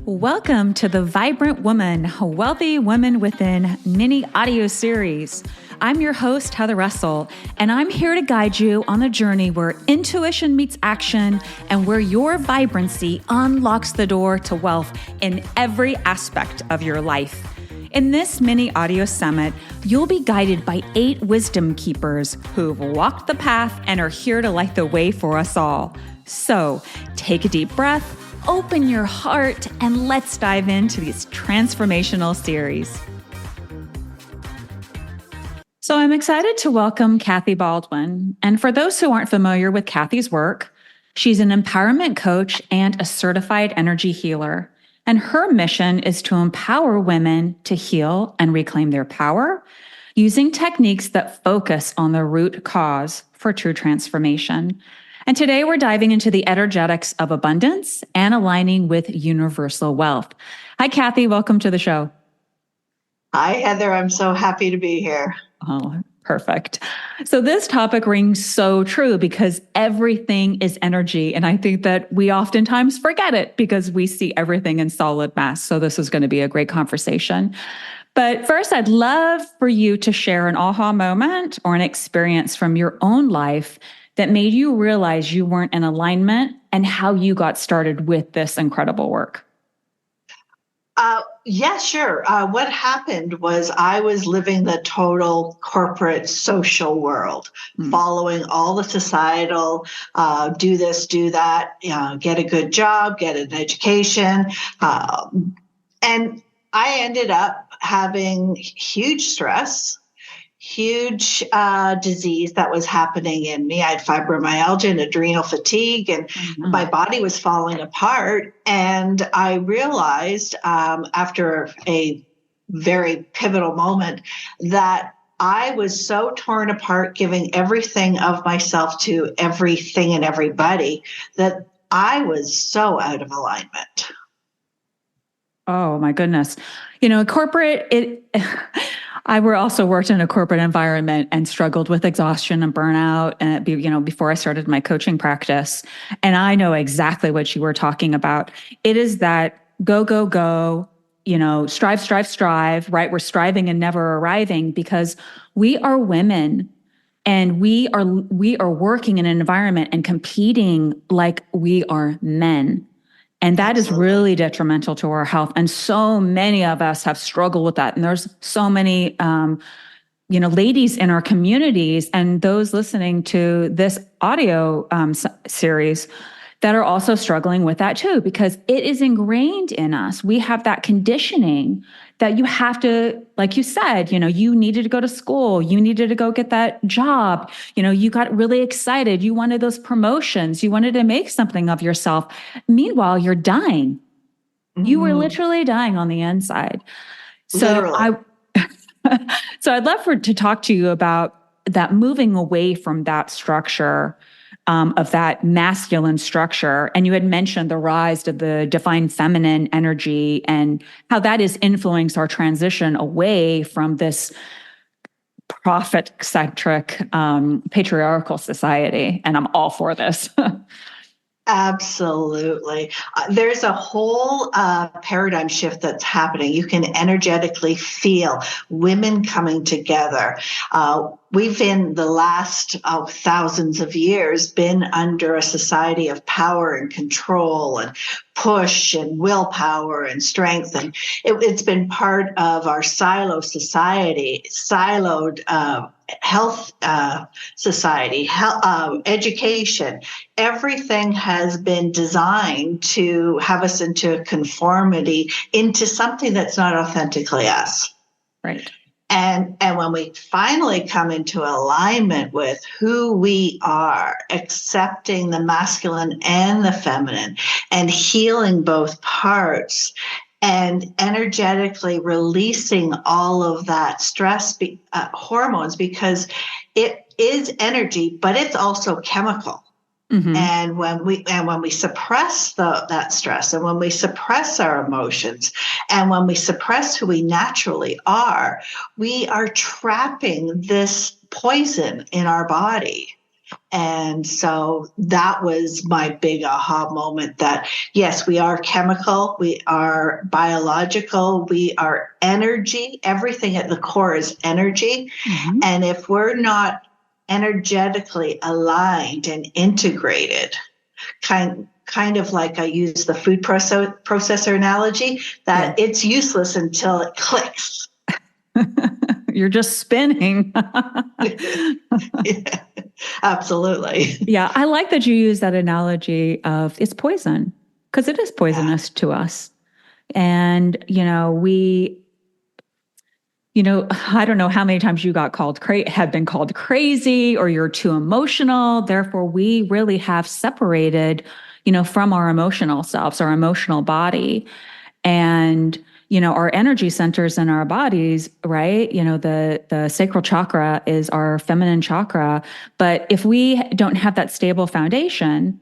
Welcome to the Vibrant Woman, Wealthy Women Within mini audio series. I'm your host, Heather Russell, and I'm here to guide you on the journey where intuition meets action and where your vibrancy unlocks the door to wealth in every aspect of your life. In this mini audio summit, you'll be guided by 8 wisdom keepers who've walked the path and are here to light the way for us all. So take a deep breath, open your heart, and let's dive into this transformational series. So I'm excited to welcome Kathy Baldwin. And for those who aren't familiar with Kathy's work, she's an empowerment coach and a certified energy healer. And her mission is to empower women to heal and reclaim their power using techniques that focus on the root cause for true transformation. And today we're diving into the energetics of abundance and aligning with universal wealth. Hi, Kathy. Welcome to the show. Hi, Heather. I'm so happy to be here. Oh, perfect. So this topic rings so true because everything is energy. And I think that we oftentimes forget it because we see everything in solid mass. So this is going to be a great conversation. But first, I'd love for you to share an aha moment or an experience from your own life that made you realize you weren't in alignment and how you got started with this incredible work. Yeah, sure. What happened was I was living the total corporate social world, following all the societal, do this, do that, get a good job, get an education. And I ended up having huge stress, huge disease that was happening in me. I had fibromyalgia and adrenal fatigue, and my body was falling apart. And I realized after a very pivotal moment that I was so torn apart, giving everything of myself to everything and everybody, that I was so out of alignment. Oh my goodness. Corporate, I also worked in a corporate environment and struggled with exhaustion and burnout, and before I started my coaching practice. And I know exactly what you were talking about. It is that go, go, go, strive, strive, strive, right? We're striving and never arriving because we are women and we are working in an environment and competing like we are men. And that is really detrimental to our health. And so many of us have struggled with that. And there's so many, ladies in our communities and those listening to this audio series that are also struggling with that too, because it is ingrained in us. We have that conditioning that you have to, like you said, you needed to go to school, you needed to go get that job, you got really excited, you wanted those promotions, you wanted to make something of yourself. Meanwhile, you're dying. You were literally dying on the inside. So I'd love to talk to you about that, moving away from that structure, of that masculine structure. And you had mentioned the rise of the divine feminine energy and how that has influenced our transition away from this profit-centric, patriarchal society. And I'm all for this. Absolutely. There's a whole paradigm shift that's happening. You can energetically feel women coming together. We've in the last thousands of years been under a society of power and control and push and willpower and strength. And it's been part of our silo society, siloed health society, education. Everything has been designed to have us into conformity, into something that's not authentically us. Right. And when we finally come into alignment with who we are, accepting the masculine and the feminine, and healing both parts, and energetically releasing all of that stress hormones, because it is energy, but it's also chemical. And when we suppress that stress, and when we suppress our emotions, and when we suppress who we naturally are, we are trapping this poison in our body. And so that was my big aha moment that yes, we are chemical, we are biological, we are energy. Everything at the core is energy. Mm-hmm. And if we're not energetically aligned and integrated, kind of like I use the food processor analogy, that Yeah. it's useless until it clicks. You're just spinning. Yeah, absolutely. Yeah, I like that you use that analogy of it's poison because it is Yeah. poisonous to us. And, I don't know how many times you got have been called crazy or you're too emotional. Therefore, we really have separated, from our emotional selves, our emotional body. And our energy centers in our bodies, right? The sacral chakra is our feminine chakra. But if we don't have that stable foundation,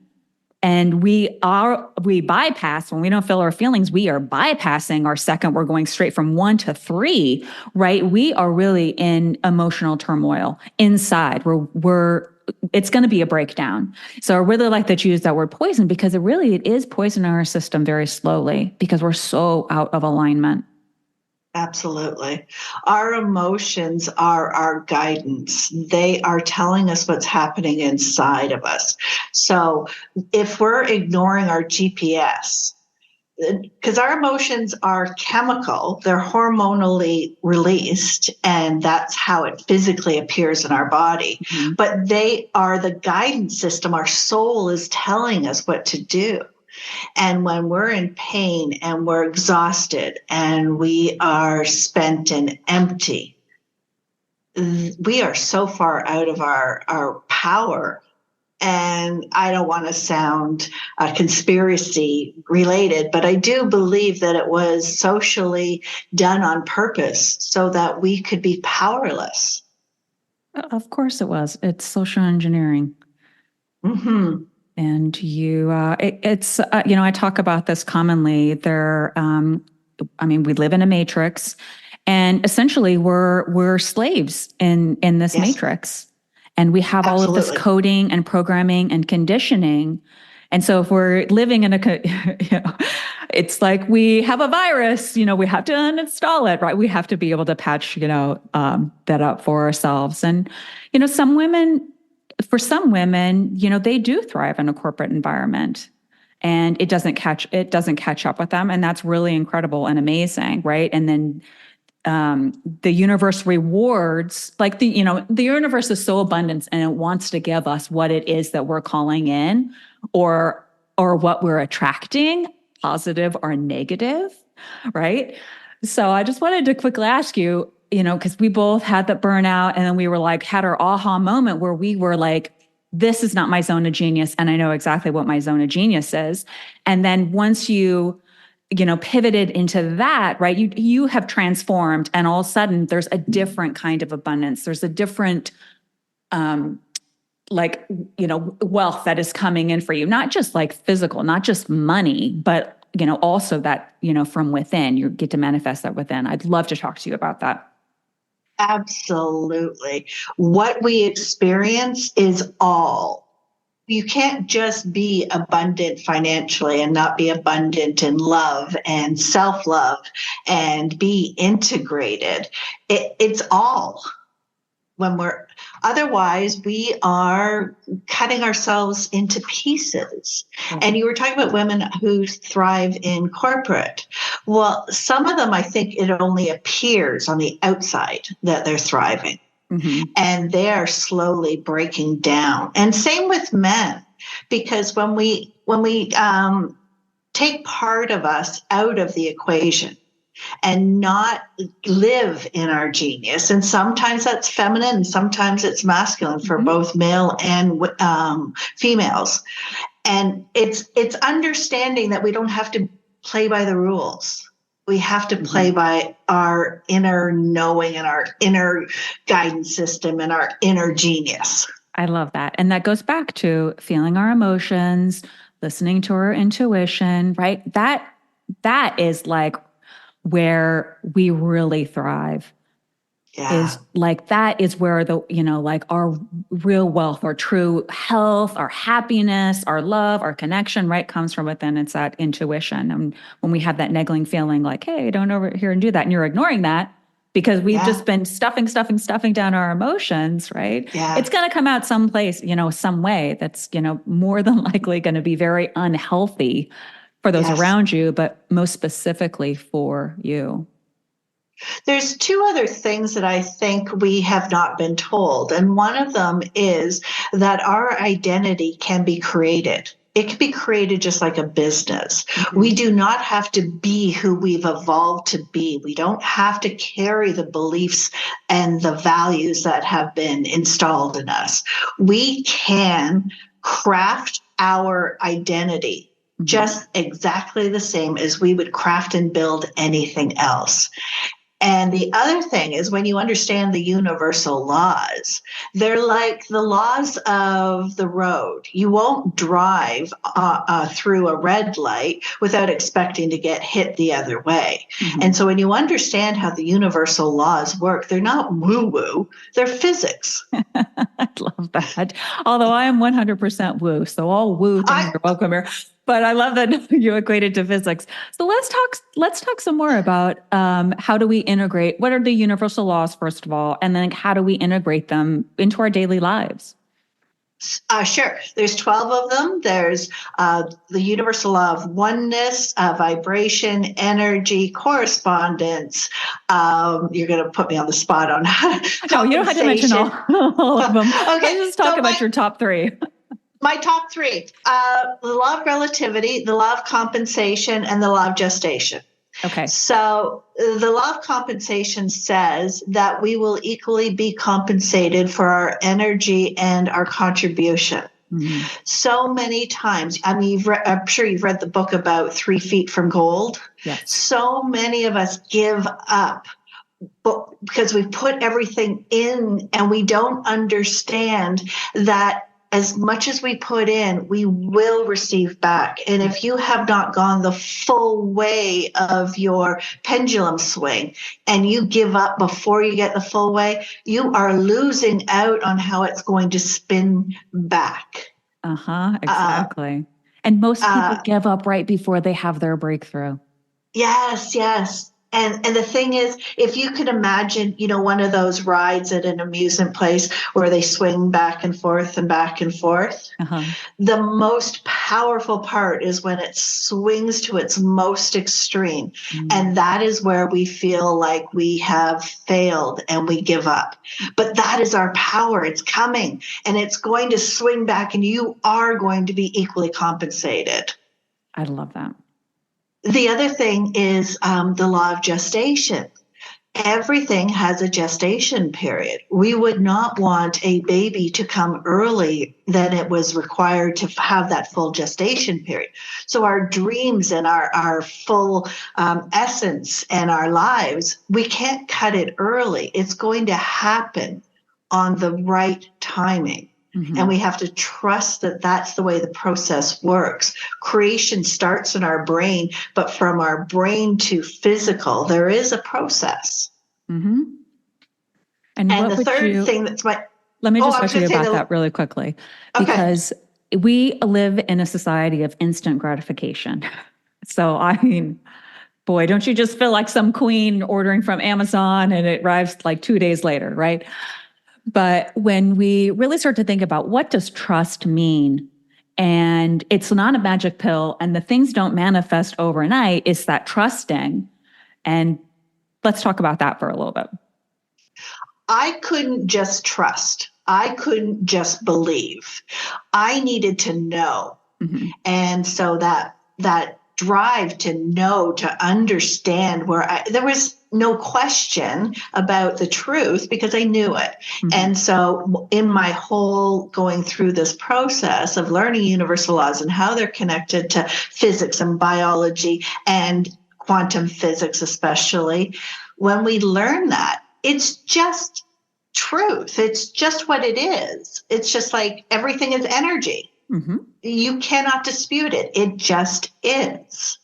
and we bypass when we don't feel our feelings, we are bypassing our second. We're going straight from 1 to 3, right? We are really in emotional turmoil inside. We're it's going to be a breakdown. So I really like that you use that word poison because it is poisoning our system very slowly because we're so out of alignment. Absolutely. Our emotions are our guidance. They are telling us what's happening inside of us. So if we're ignoring our GPS, because our emotions are chemical, they're hormonally released, and that's how it physically appears in our body. Mm-hmm. But they are the guidance system. Our soul is telling us what to do. And when we're in pain and we're exhausted and we are spent and empty, we are so far out of our power. And I don't want to sound conspiracy related, but I do believe that it was socially done on purpose so that we could be powerless. Of course it was. It's social engineering. Mm-hmm. And I talk about this commonly. We live in a matrix, and essentially we're slaves in this Yes, matrix, and we have all of this absolutely. coding and programming and conditioning. And so if we're living in it's like we have a virus, we have to uninstall it, right? We have to be able to patch, that up for ourselves. And, for some women, they do thrive in a corporate environment and it doesn't catch up with them. And that's really incredible and amazing. Right. And then, the universe rewards, like the universe is so abundant and it wants to give us what it is that we're calling in or what we're attracting, positive or negative. Right. So I just wanted to quickly ask you, because we both had that burnout and then we were like, had our aha moment where we were like, this is not my zone of genius. And I know exactly what my zone of genius is. And then once you pivoted into that, right? You have transformed and all of a sudden there's a different kind of abundance. There's a different, um, wealth that is coming in for you, not just like physical, not just money, but, also that, from within, you get to manifest that within. I'd love to talk to you about that. Absolutely. What we experience is all. You can't just be abundant financially and not be abundant in love and self love and be integrated. It's all when we're otherwise we are cutting ourselves into pieces. And you were talking about women who thrive in corporate. Well, some of them, I think it only appears on the outside that they're thriving. Mm-hmm. And they are slowly breaking down. And same with men, because when we take part of us out of the equation and not live in our genius, and sometimes that's feminine, and sometimes it's masculine for Mm-hmm. both male and females. And it's understanding that we don't have to play by the rules. We have to play by our inner knowing and our inner guidance system and our inner genius. I love that. And that goes back to feeling our emotions, listening to our intuition, right? That is like where we really thrive. Yeah. is like, that is where the, like our real wealth, our true health, our happiness, our love, our connection, right, comes from within. It's that intuition. And when we have that niggling feeling like, hey, don't over here and do that, and you're ignoring that because we've Yeah. just been stuffing down our emotions, right? Yeah. It's going to come out someplace, some way that's, more than likely going to be very unhealthy for those Yes. around you, but most specifically for you. There's two other things that I think we have not been told. And one of them is that our identity can be created. It can be created just like a business. Mm-hmm. We do not have to be who we've evolved to be. We don't have to carry the beliefs and the values that have been installed in us. We can craft our identity just exactly the same as we would craft and build anything else. And the other thing is when you understand the universal laws, they're like the laws of the road. You won't drive through a red light without expecting to get hit the other way. Mm-hmm. And so when you understand how the universal laws work, they're not woo-woo, they're physics. I love that. Although I am 100% woo, so all woo things are welcome here. But I love that you equated to physics. So let's talk some more about how do we integrate, what are the universal laws, first of all, and then how do we integrate them into our daily lives? Sure. There's 12 of them. There's the universal law of oneness, vibration, energy, correspondence. You're going to put me on the spot on No, you don't have to mention all of them. Okay. Let's just talk about your top three. My top three, the law of relativity, the law of compensation, and the law of gestation. Okay. So the law of compensation says that we will equally be compensated for our energy and our contribution. Mm-hmm. So many times, I mean, I'm sure you've read the book about 3 feet from gold. Yes. So many of us give up because we've put everything in and we don't understand that as much as we put in, we will receive back. And if you have not gone the full way of your pendulum swing and you give up before you get the full way, you are losing out on how it's going to spin back. Exactly. And most people give up right before they have their breakthrough. Yes, yes. And the thing is, if you could imagine, one of those rides at an amusement place where they swing back and forth and back and forth, the most powerful part is when it swings to its most extreme. And that is where we feel like we have failed and we give up. But that is our power. It's coming and it's going to swing back and you are going to be equally compensated. I love that. The other thing is the law of gestation. Everything has a gestation period. We would not want a baby to come early than it was required to have that full gestation period. So our dreams and our full essence and our lives, we can't cut it early. It's going to happen on the right timing. Mm-hmm. And we have to trust that that's the way the process works. Creation starts in our brain, but from our brain to physical, there is a process. Mm-hmm. And the third thing that's let me just talk to you about that really quickly, because we live in a society of instant gratification. So, I mean, boy, don't you just feel like some queen ordering from Amazon and it arrives like 2 days later, right? But when we really start to think about what does trust mean, and it's not a magic pill and the things don't manifest overnight, it's that trusting. And let's talk about that for a little bit. I couldn't just trust. I couldn't just believe. I needed to know. Mm-hmm. And so that drive to know, to understand there was no question about the truth because I knew it. Mm-hmm. And so in my whole going through this process of learning universal laws and how they're connected to physics and biology and quantum physics, especially, when we learn that, it's just truth. It's just what it is. It's just like everything is energy. Mm-hmm. You cannot dispute it. It just is.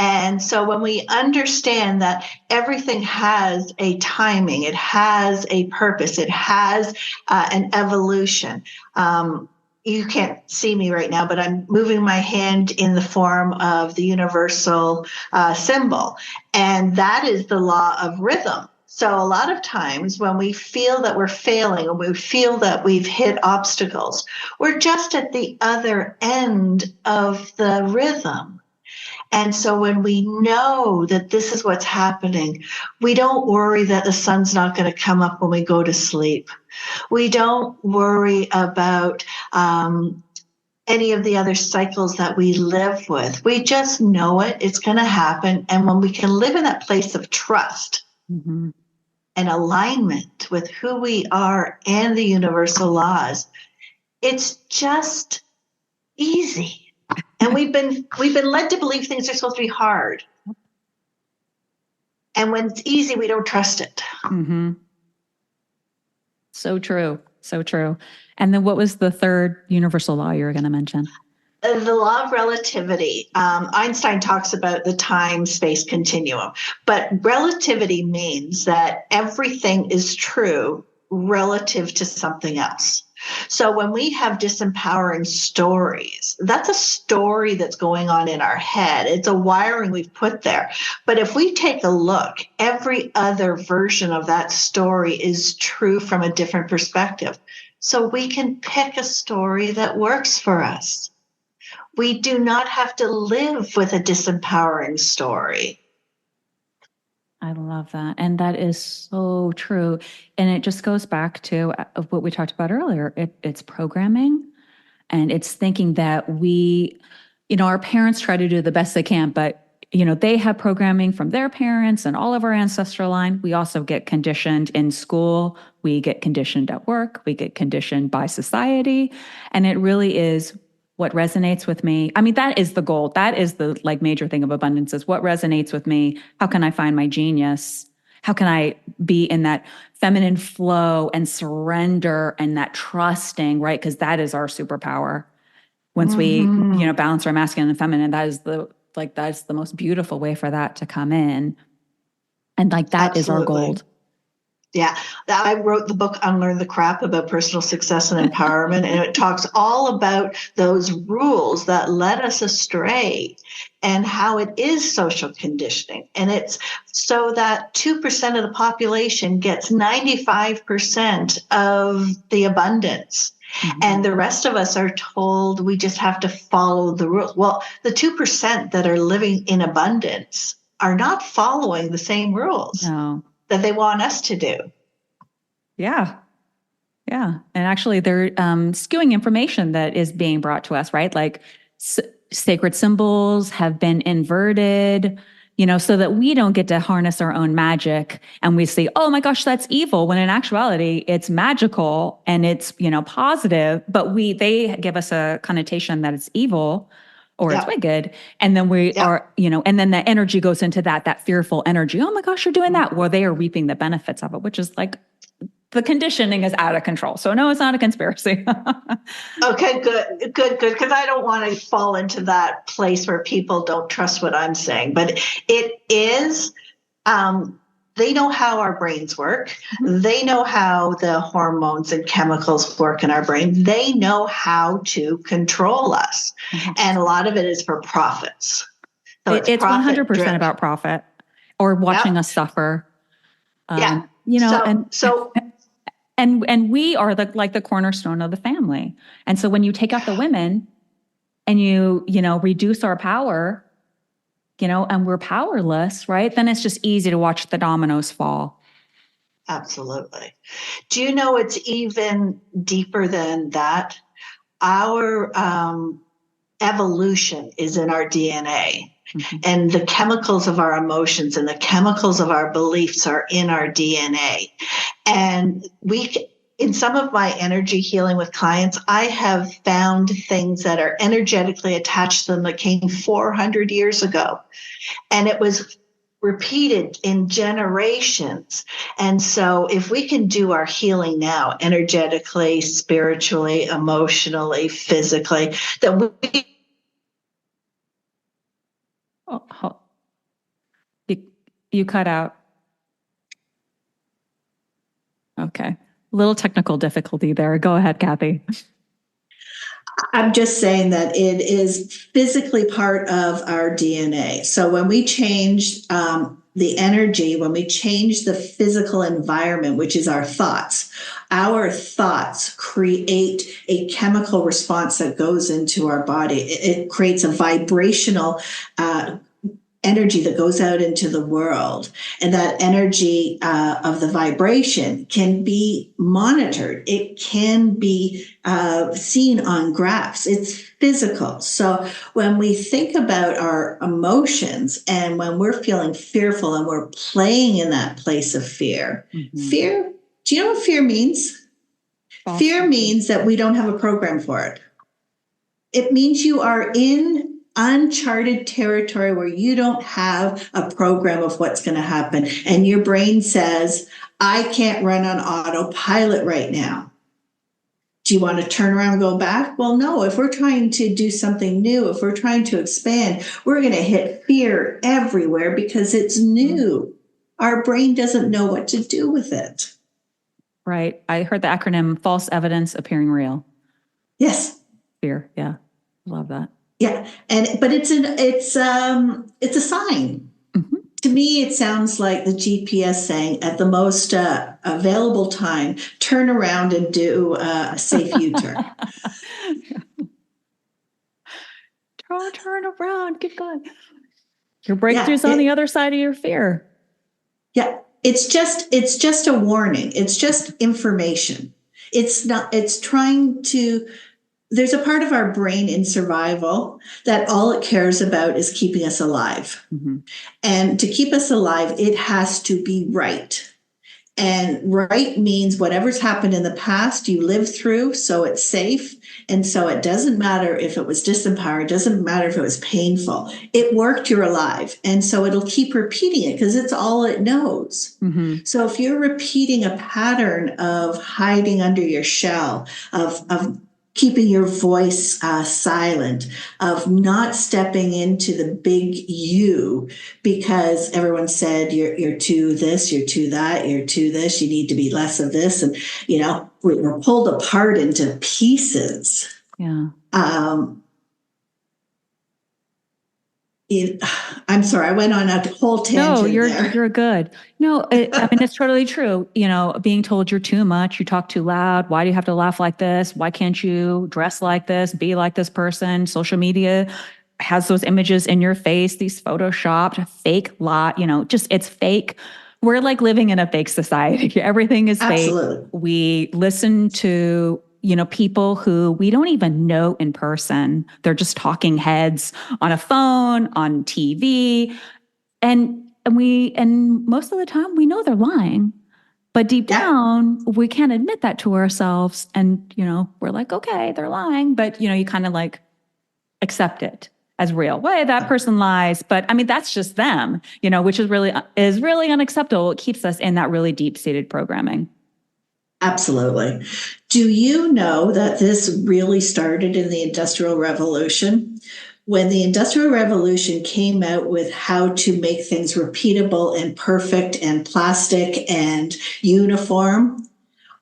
And so when we understand that everything has a timing, it has a purpose, it has an evolution. You can't see me right now, but I'm moving my hand in the form of the universal symbol. And that is the law of rhythm. So a lot of times when we feel that we're failing or we feel that we've hit obstacles, we're just at the other end of the rhythm. And so when we know that this is what's happening, we don't worry that the sun's not going to come up when we go to sleep. We don't worry about any of the other cycles that we live with. We just know it. It's going to happen. And when we can live in that place of trust and alignment with who we are and the universal laws, it's just easy. And we've been led to believe things are supposed to be hard. And when it's easy, we don't trust it. Mm-hmm. So true. So true. And then what was the third universal law you were going to mention? The law of relativity. Einstein talks about the time-space continuum, but relativity means that everything is true relative to something else. So when we have disempowering stories, that's a story that's going on in our head. It's a wiring we've put there. But if we take a look, every other version of that story is true from a different perspective. So we can pick a story that works for us. We do not have to live with a disempowering story. I love that. And that is so true. And it just goes back to what we talked about earlier. It's programming, and it's thinking that our parents try to do the best they can, but they have programming from their parents and all of our ancestral line. We also get conditioned in school. We get conditioned at work. We get conditioned by society. And it really is what resonates with me. I mean, that is the goal. That is the major thing of abundance, is what resonates with me. How can I find my genius? How can I be in that feminine flow and surrender and that trusting, right? Because that is our superpower. Once we, balance our masculine and feminine, that is the most beautiful way for that to come in. And that Absolutely. Is our gold. Yeah, I wrote the book Unlearn the Crap about personal success and empowerment, and it talks all about those rules that led us astray and how it is social conditioning. And it's so that 2% of the population gets 95% of the abundance. And the rest of us are told we just have to follow the rules. Well, the 2% that are living in abundance are not following the same rules. No. That they want us to do. Yeah. Yeah. And actually they're skewing information that is being brought to us, right? Like sacred symbols have been inverted, so that we don't get to harness our own magic. And we say, oh my gosh, that's evil. When in actuality, it's magical and it's, positive, but they give us a connotation that it's evil or it's wicked. And then we are, and then the energy goes into that fearful energy. Oh my gosh, you're doing that. Well, they are reaping the benefits of it, which is the conditioning is out of control. So no, it's not a conspiracy. Okay, good. Because I don't want to fall into that place where people don't trust what I'm saying, but it is, they know how our brains work. They know how the hormones and chemicals work in our brain. They know how to control us. And a lot of it is for profits. So it's 100% about profit or watching us suffer. And we are the cornerstone of the family. And so when you take out the women and you reduce our power, and we're powerless, right? Then it's just easy to watch the dominoes fall. Absolutely. Do you know it's even deeper than that? Our evolution is in our DNA. And the chemicals of our emotions and the chemicals of our beliefs are in our DNA. And in some of my energy healing with clients, I have found things that are energetically attached to them that came 400 years ago. And it was repeated in generations. And so if we can do our healing now, energetically, spiritually, emotionally, physically, then we... You cut out. Okay. Little technical difficulty there. Go ahead, Kathy. I'm just saying that it is physically part of our DNA. So when we change the energy, when we change the physical environment, which is our thoughts create a chemical response that goes into our body. It creates a vibrational energy that goes out into the world. And that energy of the vibration can be monitored. It can be seen on graphs. It's physical. So when we think about our emotions and when we're feeling fearful and we're playing in that place of fear, fear, do you know what fear means? Fear means that we don't have a program for it. It means you are in uncharted territory where you don't have a program of what's going to happen. And your brain says, I can't run on autopilot right now. Do you want to turn around and go back? Well, no. If we're trying to do something new, if we're trying to expand, we're going to hit fear everywhere because it's new. Our brain doesn't know what to do with it. Right. I heard the acronym false evidence appearing real. Yes. Fear. Yeah. Love that. Yeah. But it's a sign. Mm-hmm. To me, it sounds like the GPS saying at the most available time, turn around and do a safe U-turn. Turn around. Keep going. Your breakthrough's on the other side of your fear. Yeah. It's just a warning. It's just information. It's trying to, there's a part of our brain in survival that all it cares about is keeping us alive. Mm-hmm. And to keep us alive, it has to be right. And right means whatever's happened in the past, you lived through, so it's safe. And so it doesn't matter if it was disempowering, it doesn't matter if it was painful. It worked, you're alive. And so it'll keep repeating it because it's all it knows. Mm-hmm. So if you're repeating a pattern of hiding under your shell, of keeping your voice silent, of not stepping into the big you because everyone said you're too this, you're too that, you're too this, you need to be less of this. And, we're pulled apart into pieces. Yeah. I'm sorry, I went on a whole tangent. No, you're good. No, it's totally true. Being told you're too much, you talk too loud. Why do you have to laugh like this? Why can't you dress like this? Be like this person? Social media has those images in your face, these photoshopped fake lot, it's fake. We're like living in a fake society. Everything is Absolutely. Fake. We listen to people who we don't even know in person. They're just talking heads on a phone, on TV. And most of the time we know they're lying, but deep down, we can't admit that to ourselves. And, we're like, okay, they're lying, but you kind of like accept it as real. Well, that person lies, but that's just them, which is really unacceptable. It keeps us in that really deep-seated programming. Absolutely. Do you know that this really started in the Industrial Revolution? When the Industrial Revolution came out with how to make things repeatable and perfect and plastic and uniform,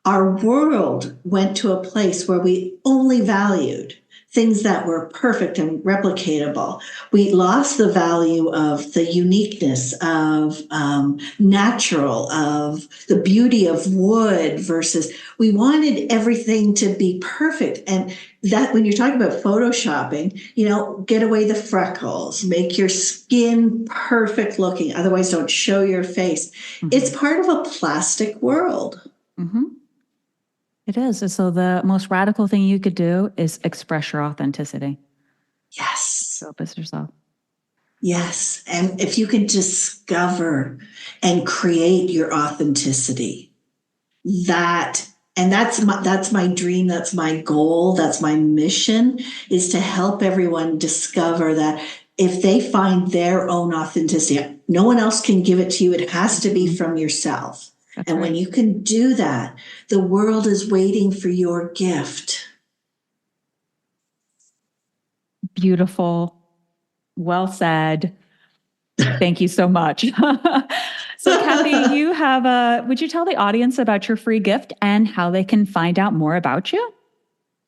our world went to a place where we only valued things that were perfect and replicatable. We lost the value of the uniqueness of natural, of the beauty of wood versus we wanted everything to be perfect. And that when you're talking about photoshopping, get away the freckles, make your skin perfect looking, otherwise don't show your face. Mm-hmm. It's part of a plastic world. Mm-hmm. It is. So the most radical thing you could do is express your authenticity. Yes. Show up as yourself. Yes. And if you can discover and create your authenticity, that's my dream, that's my goal, that's my mission, is to help everyone discover that if they find their own authenticity, no one else can give it to you. It has to be from yourself. That's and right. When you can do that, the world is waiting for your gift. Beautiful. Well said. Thank you so much. So Kathy, would you tell the audience about your free gift and how they can find out more about you?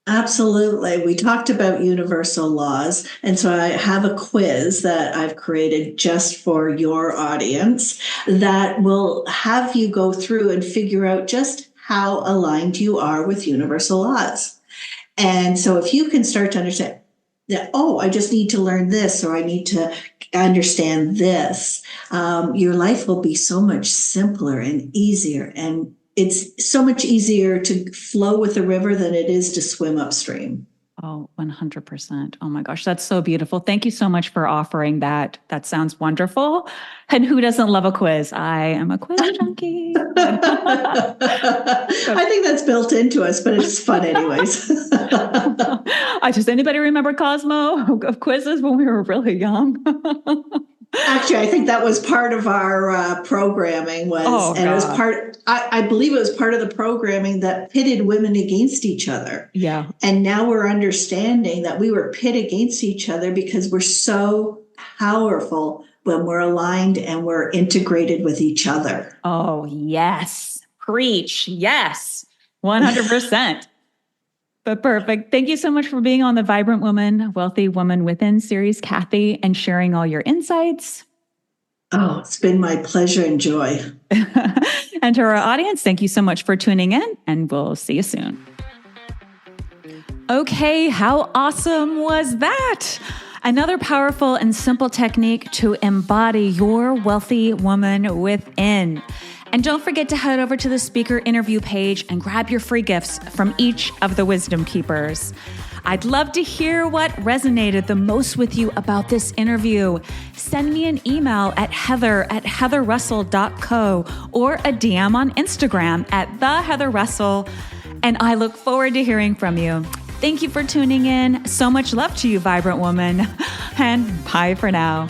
Absolutely. We talked about universal laws. And so I have a quiz that I've created just for your audience that will have you go through and figure out just how aligned you are with universal laws. And so if you can start to understand that, oh, I just need to learn this, or I need to understand this, your life will be so much simpler and easier. And it's so much easier to flow with the river than it is to swim upstream. Oh, 100%. Oh my gosh, that's so beautiful. Thank you so much for offering that. That sounds wonderful. And who doesn't love a quiz? I am a quiz junkie. I think that's built into us, but it's fun anyways. Anybody remember Cosmo of quizzes when we were really young? Actually, I think that was part of our programming it was I believe it was part of the programming that pitted women against each other. Yeah. And now we're understanding that we were pit against each other because we're so powerful when we're aligned and we're integrated with each other. Oh, yes. Preach. Yes. 100%. But perfect. Thank you so much for being on the Vibrant Woman, Wealthy Woman Within series, Kathy, and sharing all your insights. Oh, it's been my pleasure and joy. And to our audience, thank you so much for tuning in, and we'll see you soon. Okay, how awesome was that? Another powerful and simple technique to embody your wealthy woman within. And don't forget to head over to the speaker interview page and grab your free gifts from each of the Wisdom Keepers. I'd love to hear what resonated the most with you about this interview. Send me an email at heather@heatherrussell.co or a DM on Instagram at @theheatherrussell. And I look forward to hearing from you. Thank you for tuning in. So much love to you, Vibrant Woman. And bye for now.